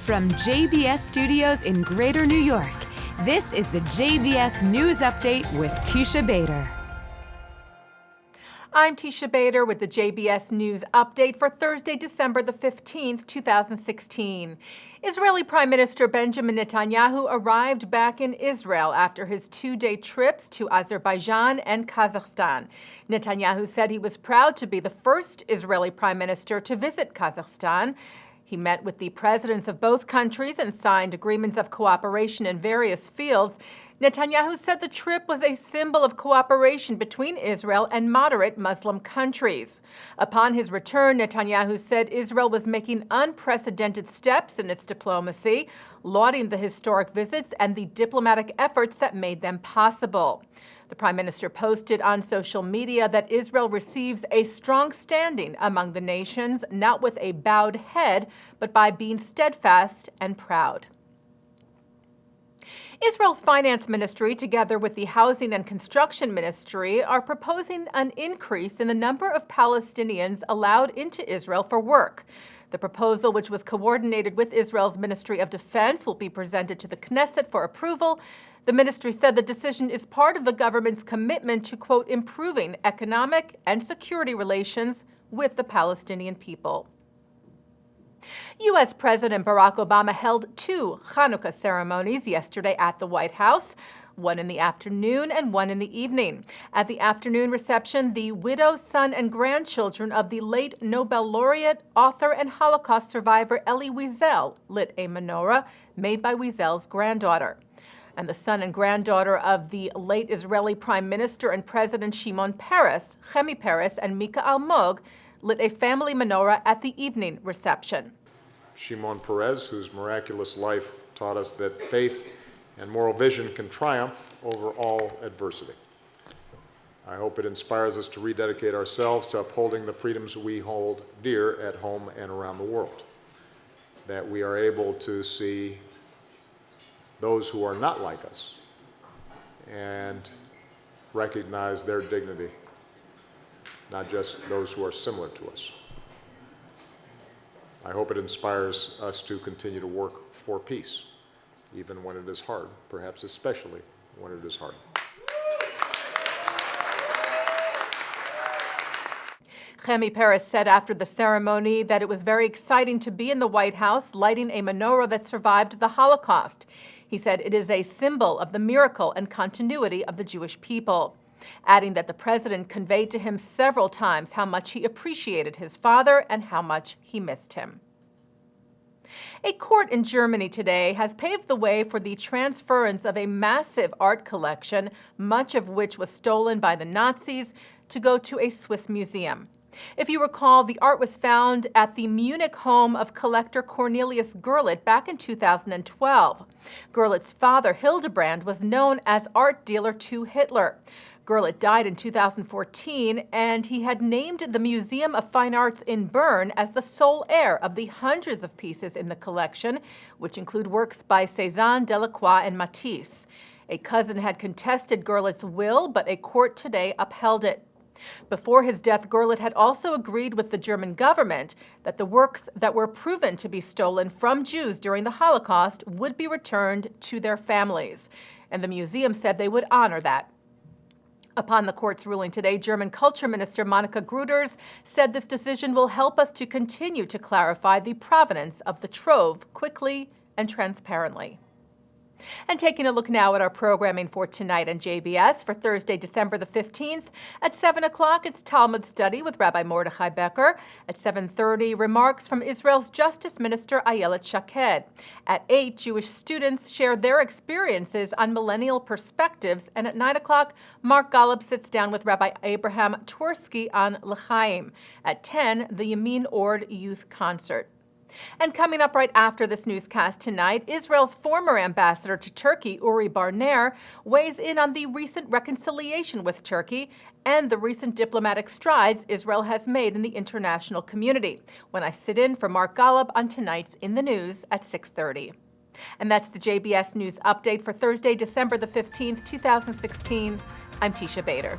From JBS Studios in Greater New York, this is the JBS News Update with Teisha Bader. I'm Teisha Bader with the JBS News Update for Thursday, December the 15th, 2016. Israeli Prime Minister Benjamin Netanyahu arrived back in Israel after his two-day trips to Azerbaijan and Kazakhstan. Netanyahu said he was proud to be the first Israeli Prime Minister to visit Kazakhstan. He met with the presidents of both countries and signed agreements of cooperation in various fields. Netanyahu said the trip was a symbol of cooperation between Israel and moderate Muslim countries. Upon his return, Netanyahu said Israel was making unprecedented steps in its diplomacy, lauding the historic visits and the diplomatic efforts that made them possible. The Prime Minister posted on social media that Israel receives a strong standing among the nations, not with a bowed head, but by being steadfast and proud. Israel's finance ministry, together with the housing and construction ministry, are proposing an increase in the number of Palestinians allowed into Israel for work. The proposal, which was coordinated with Israel's Ministry of Defense, will be presented to the Knesset for approval. The ministry said the decision is part of the government's commitment to, quote, improving economic and security relations with the Palestinian people. U.S. President Barack Obama held two Hanukkah ceremonies yesterday at the White House, one in the afternoon and one in the evening. At the afternoon reception, the widow, son, and grandchildren of the late Nobel laureate, author, and Holocaust survivor Elie Wiesel lit a menorah made by Wiesel's granddaughter. And the son and granddaughter of the late Israeli Prime Minister and President Shimon Peres, Chemi Peres, and Mika Almog, lit a family menorah at the evening reception. Shimon Peres, whose miraculous life taught us that faith and moral vision can triumph over all adversity. I hope it inspires us to rededicate ourselves to upholding the freedoms we hold dear at home and around the world, that we are able to see those who are not like us and recognize their dignity, not just those who are similar to us. I hope it inspires us to continue to work for peace, even when it is hard, perhaps especially when it is hard. Chemi Peres said after the ceremony that it was very exciting to be in the White House lighting a menorah that survived the Holocaust. He said it is a symbol of the miracle and continuity of the Jewish people, adding that the president conveyed to him several times how much he appreciated his father and how much he missed him. A court in Germany today has paved the way for the transference of a massive art collection, much of which was stolen by the Nazis, to go to a Swiss museum. If you recall, the art was found at the Munich home of collector Cornelius Gurlitt back in 2012. Gurlitt's father, Hildebrand, was known as art dealer to Hitler. Gurlitt died in 2014, and he had named the Museum of Fine Arts in Bern as the sole heir of the hundreds of pieces in the collection, which include works by Cézanne, Delacroix, and Matisse. A cousin had contested Gurlitt's will, but a court today upheld it. Before his death, Gurlitt had also agreed with the German government that the works that were proven to be stolen from Jews during the Holocaust would be returned to their families, and the museum said they would honor that. Upon the court's ruling today, German Culture Minister Monika Grütters said this decision will help us to continue to clarify the provenance of the trove quickly and transparently. And taking a look now at our programming for tonight on JBS for Thursday, December the 15th. At 7 o'clock, it's Talmud Study with Rabbi Mordechai Becker. At 7:30, remarks from Israel's Justice Minister Ayelet Shaked. At 8, Jewish students share their experiences on millennial perspectives. And at 9 o'clock, Mark Golub sits down with Rabbi Abraham Twersky on L'chaim. At 10, the Yamin Ord Youth Concert. And coming up right after this newscast tonight, Israel's former ambassador to Turkey, Uri Barner, weighs in on the recent reconciliation with Turkey and the recent diplomatic strides Israel has made in the international community, when I sit in for Mark Golub on tonight's In the News at 6:30. And that's the JBS News Update for Thursday, December the 15th, 2016. I'm Teisha Bader.